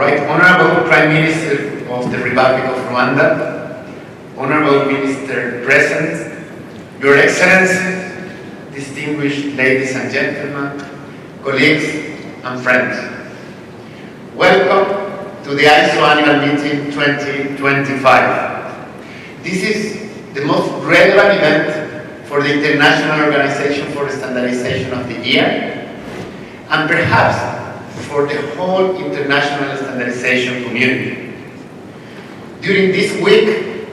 Right Honorable Prime Minister of the Republic of Rwanda, Honorable Minister present, Your Excellency, distinguished ladies and gentlemen, colleagues and friends. Welcome to the ISO Annual Meeting 2025. This is the most relevant event for the International Organization for Standardization of the year, and perhaps for the whole international standardization community. During this week,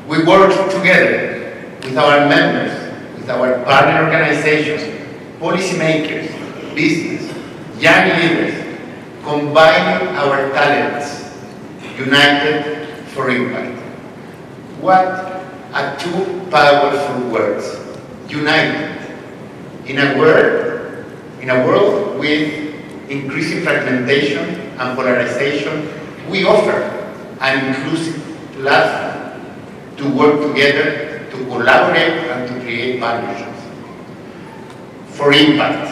we worked together with our members, with our partner organizations, policymakers, business, young leaders, combining our talents, united for impact. What are two powerful words? United. In a world with increasing fragmentation and polarization, we offer an inclusive platform to work together, to collaborate, and to create partnerships for impact.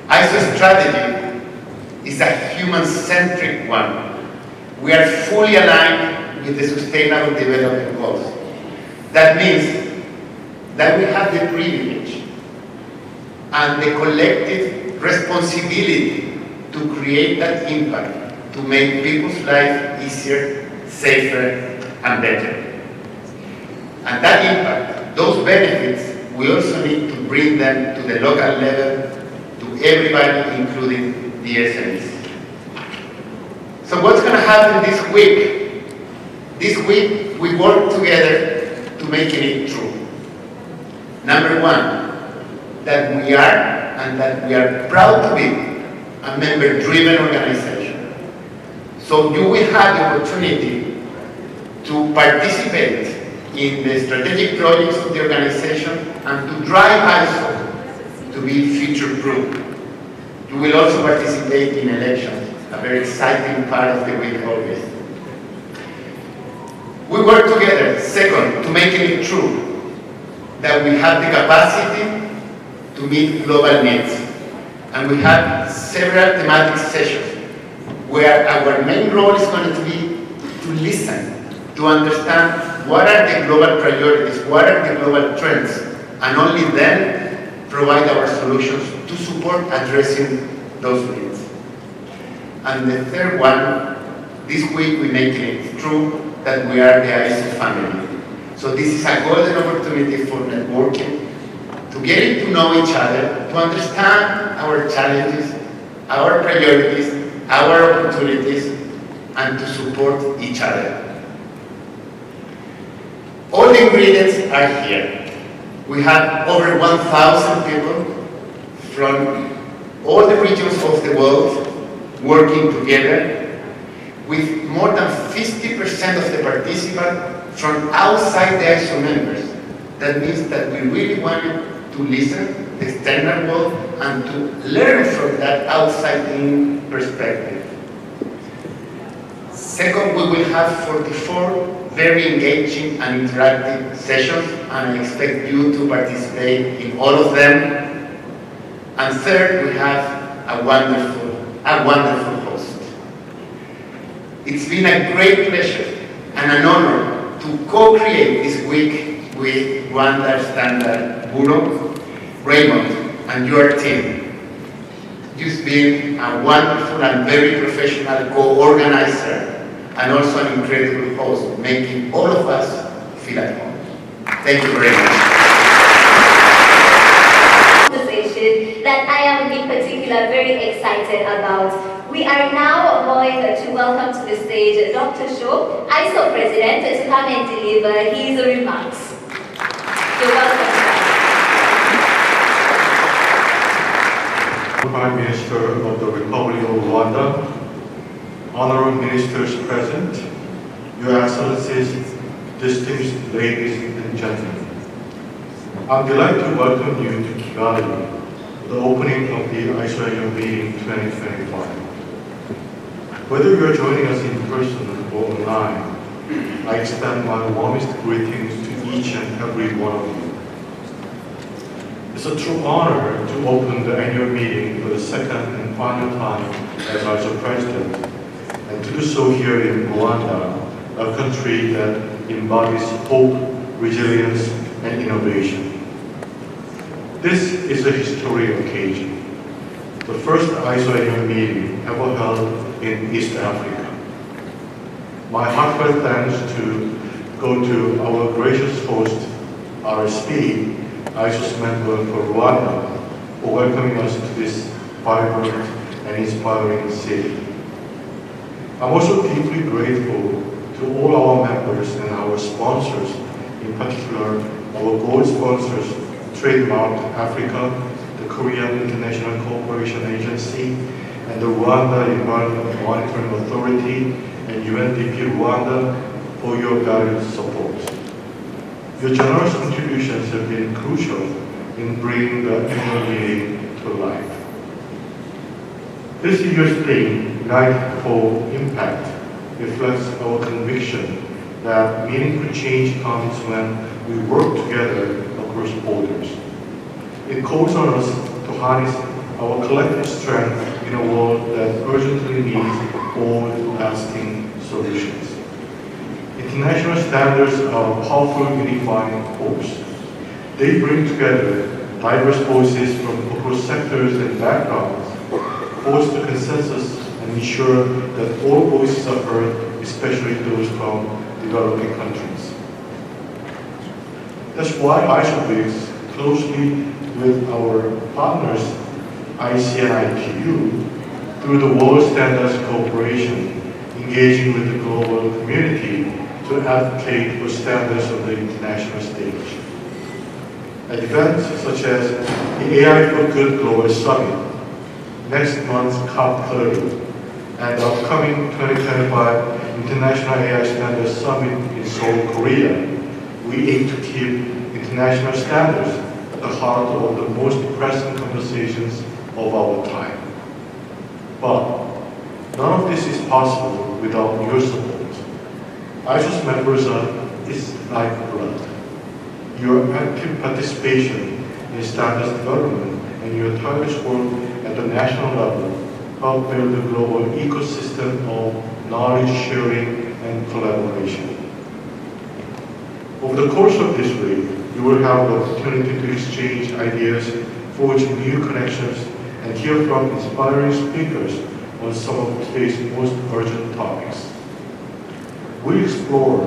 ISO strategy is a human-centric one. We are fully aligned with the Sustainable Development Goals. That means that we have the privilege and the collective responsibility to create that impact, to make people's life easier, safer, and better. And that impact, those benefits, we also need to bring them to the local level, to everybody, including the SMEs. So what's going to happen this week? This week, we work together to making it true. Number one, that we are and that we are proud to be a member-driven organization. So you will have the opportunity to participate in the strategic projects of the organization and to drive ISO to be future-proof. You will also participate in elections, a very exciting part of the week always. We work together, second, to make it true that we have the capacity to meet global needs. And we have several thematic sessions where our main role is going to be to listen, to understand what are the global priorities, what are the global trends, and only then provide our solutions to support addressing those needs. And the third one, this week we make it true that we are the ISO family. So this is a golden opportunity for networking, to getting to know each other, to understand our challenges, our priorities, our opportunities, and to support each other. All the ingredients are here. We have over 1,000 people from all the regions of the world working together, with more than 50% of the participants from outside the ISO members. That means that we really wanted to listen, the external world, and to learn from that outside-in perspective. Second, we will have 44 very engaging and interactive sessions, and I expect you to participate in all of them. And third, we have a wonderful host. It's been a great pleasure and an honor to co-create this week with Rwanda Standard Bureau, Raymond, and your team. You've been a wonderful and very professional co-organizer and also an incredible host, making all of us feel at home. Thank you very much. Conversation that I am in particular very excited about. We are now going to welcome to the stage Dr. Shaw, ISO President, to come and deliver his remarks. You're welcome. Prime Minister of the Republic of Rwanda, Honorable Ministers present, Your Excellencies, distinguished ladies and gentlemen. I'm delighted to welcome you to Kigali, the opening of the ISO Annual Meeting 2025. Whether you are joining us in person or online, I extend my warmest greetings to each and every one of you. It's a true honor to open the annual meeting for the second and final time as ISO President do so here in Rwanda, a country that embodies hope, resilience, and innovation. This is a historic occasion, the first ISO meeting ever held in East Africa. My heartfelt thanks go to our gracious host, RSP, ISO's member for Rwanda, for welcoming us to this vibrant and inspiring city. I'm also deeply grateful to all our members and our sponsors, in particular our gold sponsors, Trademark Africa, the Korean International Cooperation Agency, and the Rwanda Environment Monitoring Authority and UNDP Rwanda for your valued support. Your generous contributions have been crucial in bringing the annual meeting to life. This year's theme, Unite for Impact, reflects our conviction that meaningful change comes when we work together across borders. It calls on us to harness our collective strength in a world that urgently needs bold, lasting solutions. International standards are a powerful unifying force. They bring together diverse voices from across sectors and backgrounds, foster consensus, and ensure that all voices are heard, especially those from developing countries. That's why ISO works closely with our partners, IC and IPU, through the World Standards Cooperation, engaging with the global community to advocate for standards on the international stage. At events such as the AI for Good Global Summit, next month's COP30, and the upcoming 2025 International AI Standards Summit in Seoul, Korea, we aim to keep international standards at the heart of the most pressing conversations of our time. But none of this is possible without your support. ISO's members is lifeblood. Your active participation in standards development and your tireless work at the national level help build a global ecosystem of knowledge sharing and collaboration. Over the course of this week, you will have the opportunity to exchange ideas, forge new connections, and hear from inspiring speakers on some of today's most urgent topics. We explore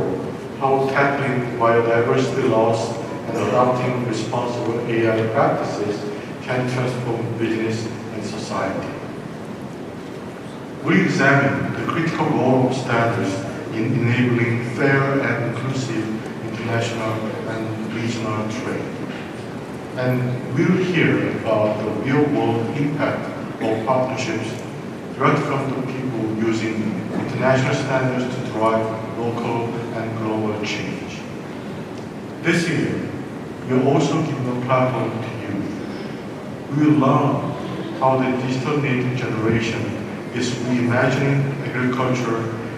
how tackling biodiversity loss and adopting responsible AI practices can transform business and society. We examine the critical role of standards in enabling fair and inclusive international and regional trade. And we'll hear about the real-world impact of partnerships direct from the people using international standards to drive local and global change. This year, we're also giving a platform to youth. We will learn how the digital native generation is reimagining agriculture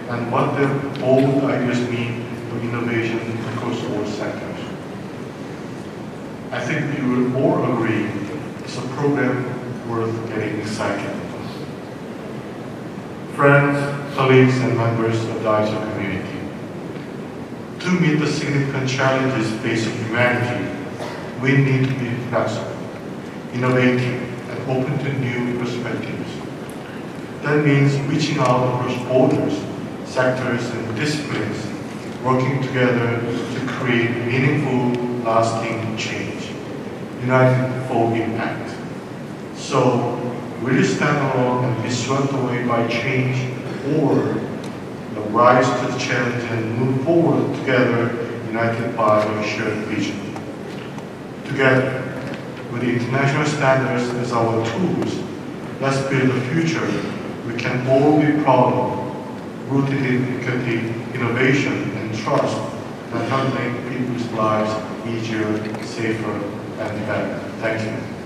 and what their bold ideas mean for innovation across all sectors. I think you will all agree it's a program worth getting excited about. Friends, colleagues, and members of the ISO community, to meet the significant challenges facing humanity, we need to be flexible, innovative, and open to new perspectives. That means reaching out across borders, sectors, and disciplines, working together to create meaningful, lasting change, united for impact. So, will you stand alone and be swept away by change, or rise to the challenge and move forward together, united by a shared vision? Together, with the international standards as our tools, let's build a future we can all be proud of, rooted in equity, innovation, and trust that help make people's lives easier, safer, and better. Thank you.